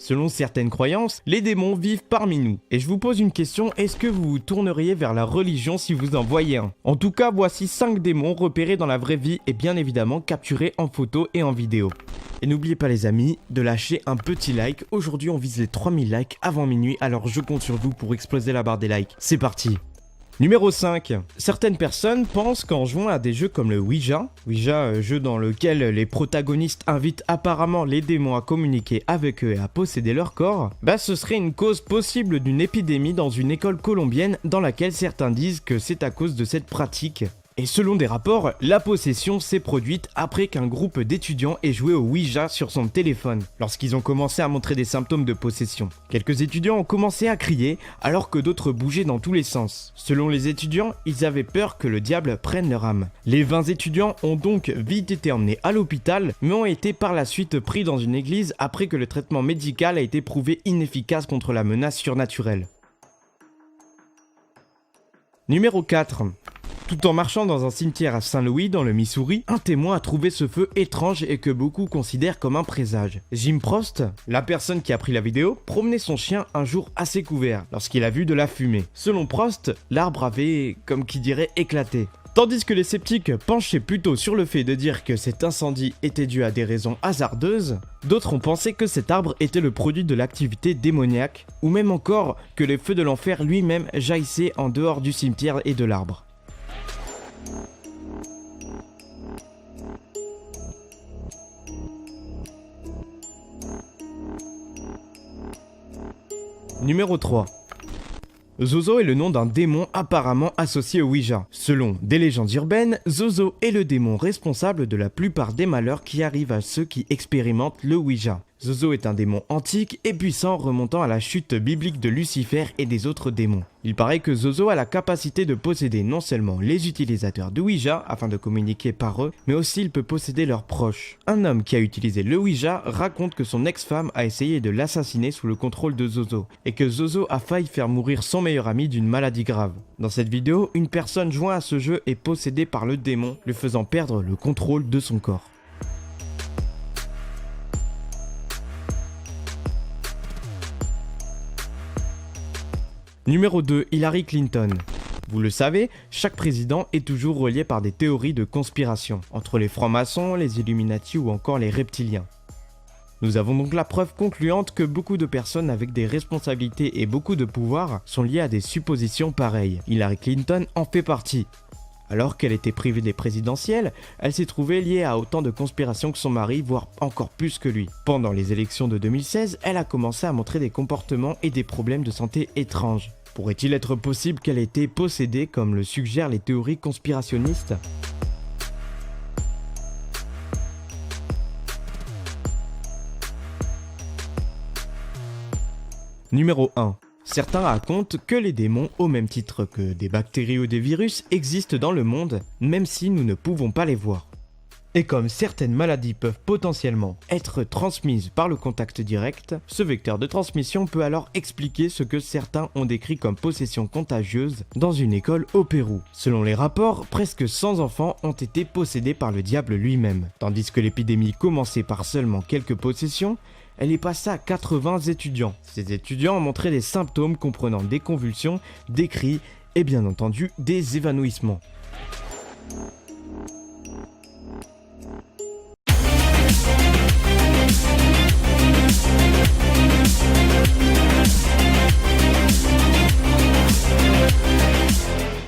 Selon certaines croyances, les démons vivent parmi nous. Et je vous pose une question, est-ce que vous vous tourneriez vers la religion si vous en voyez un? En tout cas, voici 5 démons repérés dans la vraie vie et bien évidemment capturés en photo et en vidéo. Et n'oubliez pas les amis, de lâcher un petit like. Aujourd'hui on vise les 3000 likes avant minuit, alors je compte sur vous pour exploser la barre des likes. C'est parti! Numéro 5. Certaines personnes pensent qu'en jouant à des jeux comme le Ouija, jeu dans lequel les protagonistes invitent apparemment les démons à communiquer avec eux et à posséder leur corps, ce serait une cause possible d'une épidémie dans une école colombienne dans laquelle certains disent que c'est à cause de cette pratique. Et selon des rapports, la possession s'est produite après qu'un groupe d'étudiants ait joué au Ouija sur son téléphone, lorsqu'ils ont commencé à montrer des symptômes de possession. Quelques étudiants ont commencé à crier, alors que d'autres bougeaient dans tous les sens. Selon les étudiants, ils avaient peur que le diable prenne leur âme. Les 20 étudiants ont donc vite été emmenés à l'hôpital, mais ont été par la suite pris dans une église après que le traitement médical a été prouvé inefficace contre la menace surnaturelle. Numéro 4. Tout en marchant dans un cimetière à Saint-Louis, dans le Missouri, un témoin a trouvé ce feu étrange et que beaucoup considèrent comme un présage. Jim Prost, la personne qui a pris la vidéo, promenait son chien un jour assez couvert, lorsqu'il a vu de la fumée. Selon Prost, l'arbre avait, comme qui dirait, éclaté. Tandis que les sceptiques penchaient plutôt sur le fait de dire que cet incendie était dû à des raisons hasardeuses, d'autres ont pensé que cet arbre était le produit de l'activité démoniaque, ou même encore que les feux de l'enfer lui-même jaillissaient en dehors du cimetière et de l'arbre. Numéro 3. Zozo est le nom d'un démon apparemment associé au Ouija. Selon des légendes urbaines, Zozo est le démon responsable de la plupart des malheurs qui arrivent à ceux qui expérimentent le Ouija. Zozo est un démon antique et puissant remontant à la chute biblique de Lucifer et des autres démons. Il paraît que Zozo a la capacité de posséder non seulement les utilisateurs de Ouija afin de communiquer par eux, mais aussi il peut posséder leurs proches. Un homme qui a utilisé le Ouija raconte que son ex-femme a essayé de l'assassiner sous le contrôle de Zozo et que Zozo a failli faire mourir son meilleur ami d'une maladie grave. Dans cette vidéo, une personne joint à ce jeu est possédée par le démon, lui faisant perdre le contrôle de son corps. Numéro 2. Hillary Clinton. Vous le savez, chaque président est toujours relié par des théories de conspiration, entre les francs-maçons, les Illuminati ou encore les reptiliens. Nous avons donc la preuve concluante que beaucoup de personnes avec des responsabilités et beaucoup de pouvoir sont liées à des suppositions pareilles. Hillary Clinton en fait partie. Alors qu'elle était privée des présidentielles, elle s'est trouvée liée à autant de conspirations que son mari, voire encore plus que lui. Pendant les élections de 2016, elle a commencé à montrer des comportements et des problèmes de santé étranges. Pourrait-il être possible qu'elle ait été possédée comme le suggèrent les théories conspirationnistes ? Numéro 1. Certains racontent que les démons, au même titre que des bactéries ou des virus, existent dans le monde, même si nous ne pouvons pas les voir. Et comme certaines maladies peuvent potentiellement être transmises par le contact direct, ce vecteur de transmission peut alors expliquer ce que certains ont décrit comme possession contagieuse dans une école au Pérou. Selon les rapports, presque 100 enfants ont été possédés par le diable lui-même. Tandis que l'épidémie commençait par seulement quelques possessions, elle est passée à 80 étudiants. Ces étudiants ont montré des symptômes comprenant des convulsions, des cris et bien entendu des évanouissements.